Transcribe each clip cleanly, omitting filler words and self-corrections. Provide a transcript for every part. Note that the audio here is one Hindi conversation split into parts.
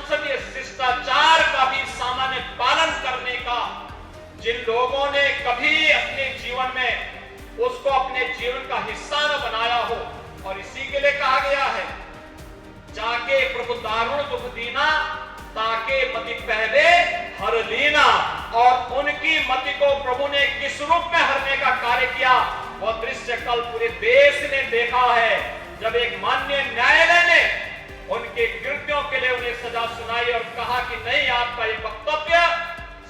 संसदीय शिष्टाचार का भी सामान्य पालन करने का जिन लोगों ने कभी अपने जीवन में उसको अपने जीवन का हिस्सा न बनाया हो, और इसी के लिए कहा गया है, जाके प्रभु दारुण दुख दीना ताके मति पहले हर लीना। और उनकी मति को प्रभु ने किस रूप में हरने का कार्य किया, वह दृश्य कल पूरे देश ने देखा है, जब एक माननीय न्यायालय ने उनके कृत्यों के लिए उन्हें सजा सुनाई और कहा कि नहीं, आपका ये वक्तव्य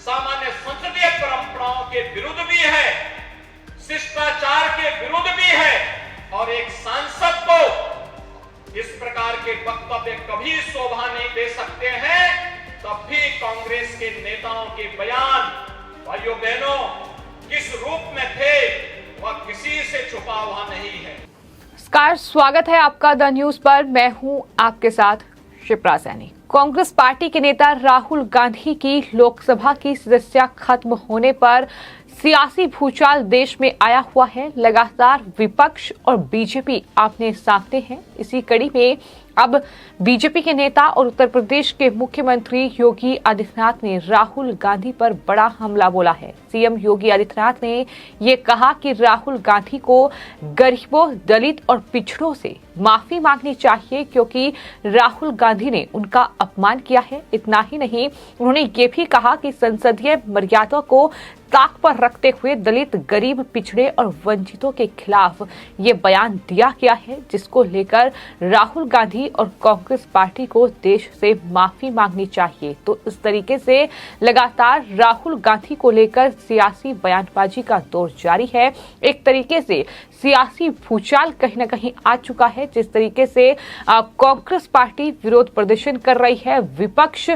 सामान्य संसदीय परंपराओं के विरुद्ध भी है, शिष्टाचार के विरुद्ध भी है, और एक सांसद को इस प्रकार के वक्तव्य कभी शोभा नहीं दे सकते हैं। तब भी कांग्रेस के नेताओं के बयान, भाइयों बहनों, किस रूप में थे वह किसी से छुपा हुआ नहीं है। नमस्कार, स्वागत है आपका द न्यूज पर। मैं हूं आपके साथ शिप्रा सैनी। कांग्रेस पार्टी के नेता राहुल गांधी की लोकसभा की सदस्यता खत्म होने पर सियासी भूचाल देश में आया हुआ है। लगातार विपक्ष और बीजेपी आमने सामने हैं। इसी कड़ी में अब बीजेपी के नेता और उत्तर प्रदेश के मुख्यमंत्री योगी आदित्यनाथ ने राहुल गांधी पर बड़ा हमला बोला है। सीएम योगी आदित्यनाथ ने ये कहा कि राहुल गांधी को गरीबों, दलित और पिछड़ों से माफी मांगनी चाहिए, क्योंकि राहुल गांधी ने उनका अपमान किया है। इतना ही नहीं, उन्होंने ये भी कहा कि संसदीय मर्यादा को ताक पर रखते हुए दलित, गरीब, पिछड़े और वंचितों के खिलाफ ये बयान दिया गया है, जिसको लेकर राहुल गांधी और कांग्रेस पार्टी को देश से माफी मांगनी चाहिए। तो इस तरीके से लगातार राहुल गांधी को लेकर सियासी बयानबाजी का दौर जारी है। एक तरीके से सियासी भूचाल कहीं न कहीं आ चुका है। जिस तरीके से कांग्रेस पार्टी विरोध प्रदर्शन कर रही है, विपक्ष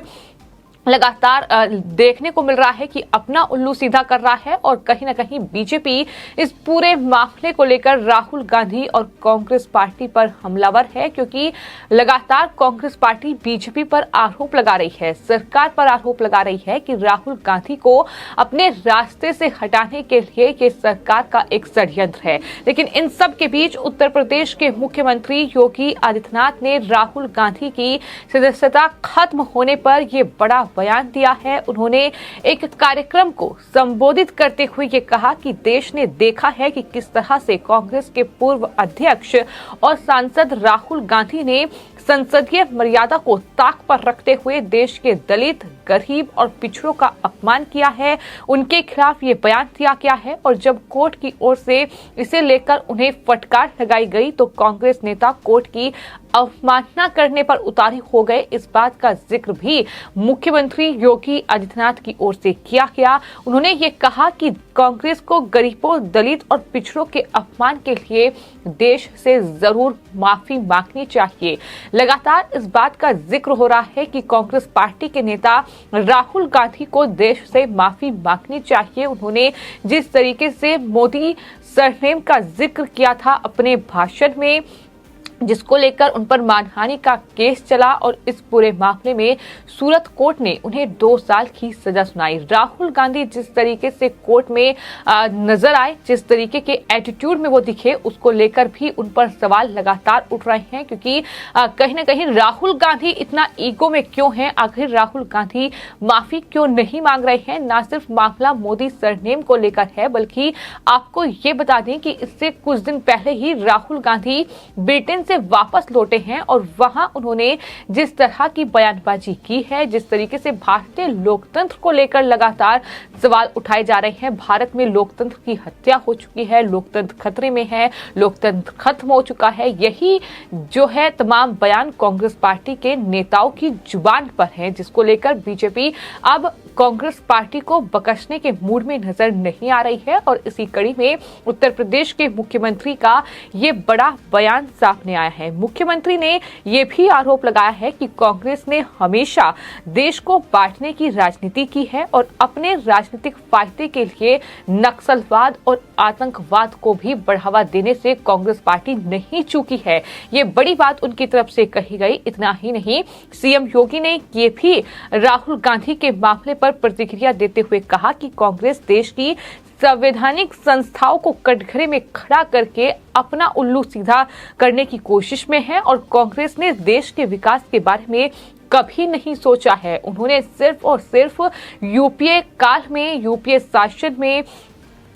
लगातार देखने को मिल रहा है कि अपना उल्लू सीधा कर रहा है, और कहीं न कहीं बीजेपी इस पूरे मामले को लेकर राहुल गांधी और कांग्रेस पार्टी पर हमलावर है, क्योंकि लगातार कांग्रेस पार्टी बीजेपी पर आरोप लगा रही है, सरकार पर आरोप लगा रही है कि राहुल गांधी को अपने रास्ते से हटाने के लिए ये सरकार का एक षड्यंत्र है। लेकिन इन सब के बीच उत्तर प्रदेश के मुख्यमंत्री योगी आदित्यनाथ ने राहुल गांधी की सदस्यता खत्म होने पर यह बड़ा बयान दिया है। उन्होंने एक कार्यक्रम को संबोधित करते हुए ये कहा कि देश ने देखा है कि किस तरह से कांग्रेस के पूर्व अध्यक्ष और सांसद राहुल गांधी ने संसदीय मर्यादा को ताक पर रखते हुए देश के दलित, गरीब और पिछड़ों का अपमान किया है। उनके खिलाफ ये बयान दिया गया है, और जब कोर्ट की ओर से इसे लेकर उन्हें फटकार लगाई गई तो कांग्रेस नेता कोर्ट की अवमानना करने पर उतारू हो गए। इस बात का जिक्र भी मुख्यमंत्री योगी आदित्यनाथ की ओर से किया गया। उन्होंने ये कहा कि कांग्रेस को गरीबों, दलित और पिछड़ों के अपमान के लिए देश से जरूर माफी मांगनी चाहिए। लगातार इस बात का जिक्र हो रहा है कि कांग्रेस पार्टी के नेता राहुल गांधी को देश से माफी मांगनी चाहिए। उन्होंने जिस तरीके से मोदी सरनेम का जिक्र किया था अपने भाषण में, जिसको लेकर उन पर मानहानि का केस चला, और इस पूरे मामले में सूरत कोर्ट ने उन्हें 2 साल की सजा सुनाई। राहुल गांधी जिस तरीके से कोर्ट में नजर आए, जिस तरीके के एटीट्यूड में वो दिखे, उसको लेकर भी उन पर सवाल लगातार उठ रहे हैं, क्योंकि कहीं ना कहीं राहुल गांधी इतना ईगो में क्यों हैं? आखिर राहुल गांधी माफी क्यों नहीं मांग रहे हैं? ना सिर्फ मामला मोदी सरनेम को लेकर है, बल्कि आपको ये बता दें कि इससे कुछ दिन पहले ही राहुल गांधी ब्रिटेन से वापस लौटे हैं, और वहां उन्होंने जिस तरह की बयानबाजी की है, जिस तरीके से भारतीय लोकतंत्र को लेकर लगातार सवाल उठाए जा रहे हैं, भारत में लोकतंत्र की हत्या हो चुकी है, लोकतंत्र खतरे में है, लोकतंत्र खत्म हो चुका है, यही जो है तमाम बयान कांग्रेस पार्टी के नेताओं की जुबान पर है, जिसको लेकर बीजेपी अब कांग्रेस पार्टी को बकसने के मूड में नजर नहीं आ रही है। और इसी कड़ी में उत्तर प्रदेश के मुख्यमंत्री का ये बड़ा बयान सामने आया है। मुख्यमंत्री ने यह भी आरोप लगाया है कि कांग्रेस ने हमेशा देश को बांटने की राजनीति की है, और अपने राजनीतिक फायदे के लिए नक्सलवाद और आतंकवाद को भी बढ़ावा देने से कांग्रेस पार्टी नहीं चूकी है। ये बड़ी बात उनकी तरफ से कही गई। इतना ही नहीं, सीएम योगी ने ये भी राहुल गांधी के मामले पर प्रतिक्रिया देते हुए कहा कि कांग्रेस देश की संवैधानिक संस्थाओं को कटघरे में खड़ा करके अपना उल्लू सीधा करने की कोशिश में है और कांग्रेस ने देश के विकास के बारे में कभी नहीं सोचा है। उन्होंने सिर्फ और सिर्फ यूपीए काल में, यूपीए शासन में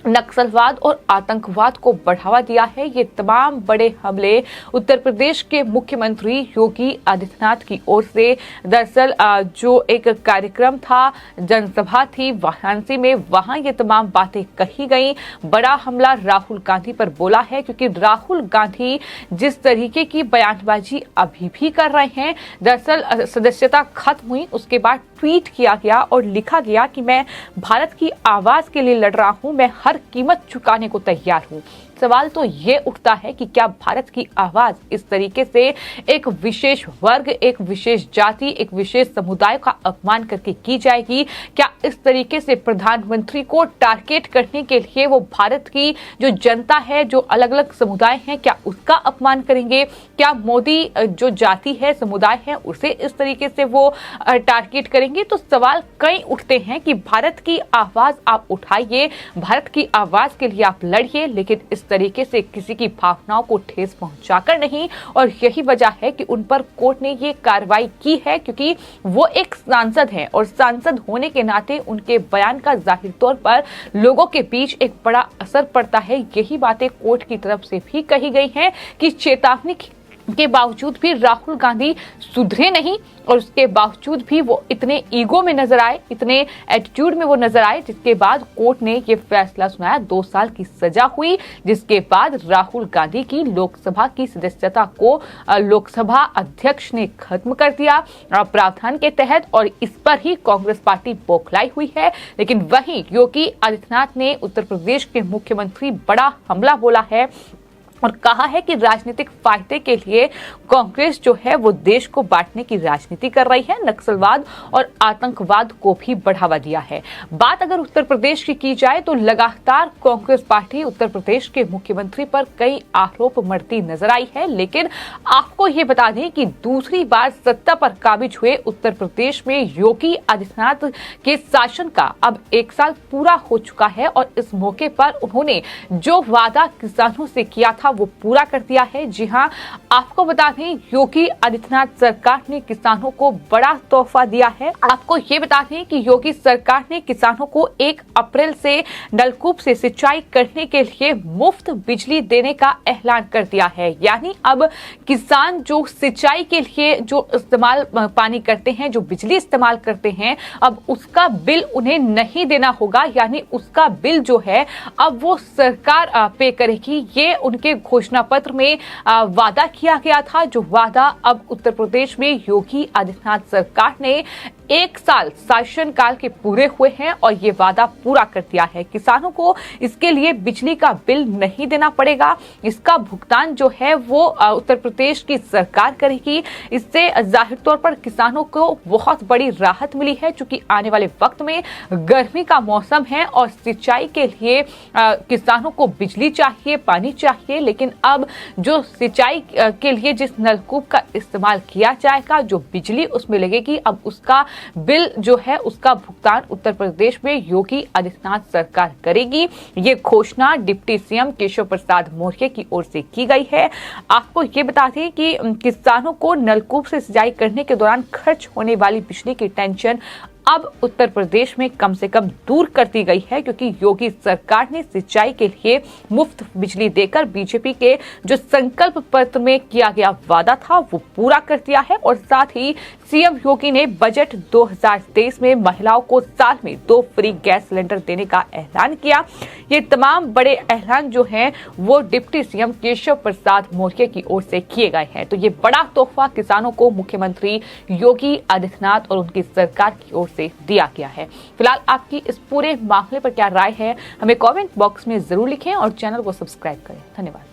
नक्सलवाद और आतंकवाद को बढ़ावा दिया है। ये तमाम बड़े हमले उत्तर प्रदेश के मुख्यमंत्री योगी आदित्यनाथ की ओर से, दरअसल जो एक कार्यक्रम था, जनसभा थी वाराणसी में, वहां ये तमाम बातें कही गई। बड़ा हमला राहुल गांधी पर बोला है, क्योंकि राहुल गांधी जिस तरीके की बयानबाजी अभी भी कर रहे हैं, दरअसल सदस्यता खत्म हुई उसके बाद ट्वीट किया गया और लिखा गया कि मैं भारत की आवाज के लिए लड़ रहा हूं, मैं हर कीमत चुकाने को तैयार हूं। सवाल तो ये उठता है कि क्या भारत की आवाज इस तरीके से एक विशेष वर्ग, एक विशेष जाति, एक विशेष समुदाय का अपमान करके की जाएगी? क्या इस तरीके से प्रधानमंत्री को टारगेट करने के लिए वो भारत की जो जनता है, जो अलग अलग समुदाय हैं, क्या उसका अपमान करेंगे? क्या मोदी जो जाति है, समुदाय है, उसे इस तरीके से वो टारगेट करेंगे? तो सवाल कई उठते हैं कि भारत की आवाज आप उठाइए, भारत की आवाज के लिए आप लड़िए, लेकिन इस तरीके से किसी की भावनाओं को ठेस पहुंचाकर नहीं। और यही वजह है कि उन पर कोर्ट ने ये कार्रवाई की है, क्योंकि वो एक सांसद हैं और सांसद होने के नाते उनके बयान का जाहिर तौर पर लोगों के बीच एक बड़ा असर पड़ता है। यही बातें कोर्ट की तरफ से भी कही गई हैं कि चेतावनी के बावजूद भी राहुल गांधी सुधरे नहीं और उसके बावजूद भी वो इतने ईगो में नजर आए, इतने एटीट्यूड में वो नजर आए, जिसके बाद कोर्ट ने ये फैसला सुनाया, 2 साल की सजा हुई, जिसके बाद राहुल गांधी की लोकसभा की सदस्यता को लोकसभा अध्यक्ष ने खत्म कर दिया प्रावधान के तहत। और इस पर ही कांग्रेस पार्टी बौखलाई हुई है। लेकिन वहीं योगी आदित्यनाथ ने उत्तर प्रदेश के मुख्यमंत्री बड़ा हमला बोला है और कहा है कि राजनीतिक फायदे के लिए कांग्रेस जो है वो देश को बांटने की राजनीति कर रही है, नक्सलवाद और आतंकवाद को भी बढ़ावा दिया है। बात अगर उत्तर प्रदेश की जाए तो लगातार कांग्रेस पार्टी उत्तर प्रदेश के मुख्यमंत्री पर कई आरोप मढ़ती नजर आई है। लेकिन आपको ये बता दें कि दूसरी बार सत्ता पर काबिज हुए उत्तर प्रदेश में योगी आदित्यनाथ के शासन का अब 1 साल पूरा हो चुका है और इस मौके पर उन्होंने जो वादा किसानों से किया था वो पूरा कर दिया है। जी हां, आपको बता दें योगी आदित्यनाथ सरकार ने किसानों को बड़ा तोहफा दिया है। आपको ये बता दें कि योगी सरकार ने किसानों को 1 अप्रैल से नलकूप से सिंचाई करने के लिए मुफ्त बिजली देने का ऐलान कर दिया है। यानी अब किसान जो सिंचाई के लिए जो इस्तेमाल पानी करते हैं, जो बिजली इस्तेमाल करते हैं, अब उसका बिल उन्हें नहीं देना होगा। यानी उसका बिल जो है अब वो सरकार पे करेगी। ये उनके घोषणा पत्र में वादा किया गया था, जो वादा अब उत्तर प्रदेश में योगी आदित्यनाथ सरकार ने 1 साल शासनकाल के पूरे हुए हैं और ये वादा पूरा कर दिया है। किसानों को इसके लिए बिजली का बिल नहीं देना पड़ेगा, इसका भुगतान जो है वो उत्तर प्रदेश की सरकार करेगी। इससे जाहिर तौर पर किसानों को बहुत बड़ी राहत मिली है, क्योंकि आने वाले वक्त में गर्मी का मौसम है और सिंचाई के लिए किसानों को बिजली चाहिए, पानी चाहिए। लेकिन अब जो सिंचाई के लिए जिस नलकूप का इस्तेमाल किया जाएगा, जो बिजली उसमें लगेगी, अब उसका बिल जो है उसका भुगतान उत्तर प्रदेश में योगी आदित्यनाथ सरकार करेगी। ये घोषणा डिप्टी सीएम केशव प्रसाद मौर्य की ओर से की गई है। आपको ये बता दें कि किसानों को नलकूप से सिंचाई करने के दौरान खर्च होने वाली बिजली की टेंशन अब उत्तर प्रदेश में कम से कम दूर कर दी गई है, क्योंकि योगी सरकार ने सिंचाई के लिए मुफ्त बिजली देकर बीजेपी के जो संकल्प पत्र में किया गया वादा था वो पूरा कर दिया है। और साथ ही सीएम योगी ने बजट 2023 में महिलाओं को साल में 2 फ्री गैस सिलेंडर देने का ऐलान किया। ये तमाम बड़े ऐलान जो हैं वो डिप्टी सीएम केशव प्रसाद मौर्य की ओर से किए गए हैं। तो ये बड़ा तोहफा किसानों को मुख्यमंत्री योगी आदित्यनाथ और उनकी सरकार की ओर से दिया गया है। फिलहाल आपकी इस पूरे मामले पर क्या राय है, हमें कमेंट बॉक्स में जरूर लिखें और चैनल को सब्सक्राइब करें। धन्यवाद।